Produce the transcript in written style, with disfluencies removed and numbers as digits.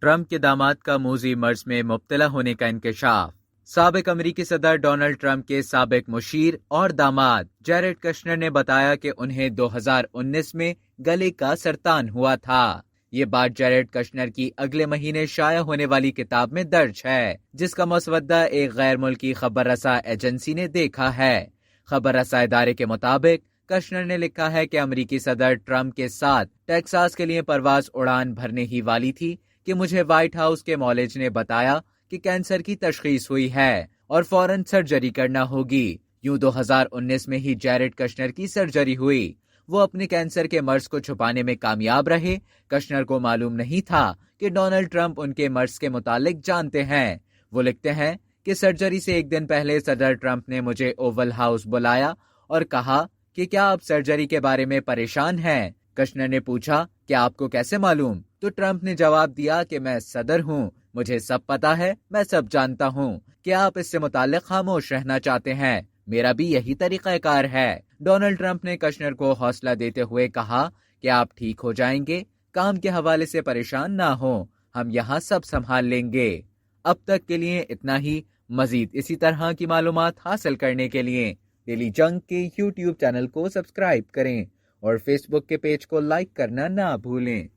Trump के दामाद का मोजी मर्ज में मुब्तला होने का इंकशाफ। साबिक अमरीकी सदर डोनाल्ड ट्रंप के साबिक मुशीर और दामाद जैरेड कश्नर ने बताया कि उन्हें 2019 में गले का सरतान हुआ था। ये बात जैरेड कश्नर की अगले महीने शाया होने वाली किताब में दर्ज है, जिसका मसवदा एक गैर मुल्की खबर रसा एजेंसी ने देखा है। खबर रसा इदारे के मुताबिक कश्नर ने लिखा है कि अमरीकी सदर ट्रंप के साथ टेक्सास के लिए परवाज उड़ान भरने ही वाली थी कि मुझे व्हाइट हाउस के मौलेज ने बताया कि कैंसर की तशखीस हुई है और फौरन सर्जरी करना होगी। यूं 2019 में ही जैरेड कश्नर की सर्जरी हुई। वो अपने कैंसर के मर्ज को छुपाने में कामयाब रहे। कश्नर को मालूम नहीं था कि डोनाल्ड ट्रंप उनके मर्ज के मुतालिक जानते हैं। वो लिखते हैं कि सर्जरी से एक दिन पहले सदर ट्रंप ने मुझे ओवल हाउस बुलाया और कहा कि क्या आप सर्जरी के बारे में परेशान हैं? कश्नर ने पूछा कि आपको कैसे मालूम? तो ट्रंप ने जवाब दिया कि मैं सदर हूँ, मुझे सब पता है, मैं सब जानता हूँ। क्या आप इससे मुताल्लिक खामोश रहना चाहते हैं? मेरा भी यही तरीक़ाकार है। डोनाल्ड ट्रंप ने कश्नर को हौसला देते हुए कहा कि आप ठीक हो जाएंगे, काम के हवाले से परेशान ना हो, हम यहाँ सब संभाल लेंगे। अब तक के लिए इतना ही। मजीद इसी तरह की मालूमात हासिल करने के लिए डेली जंग के यूट्यूब चैनल को सब्सक्राइब करें और फेसबुक के पेज को लाइक करना ना भूलें।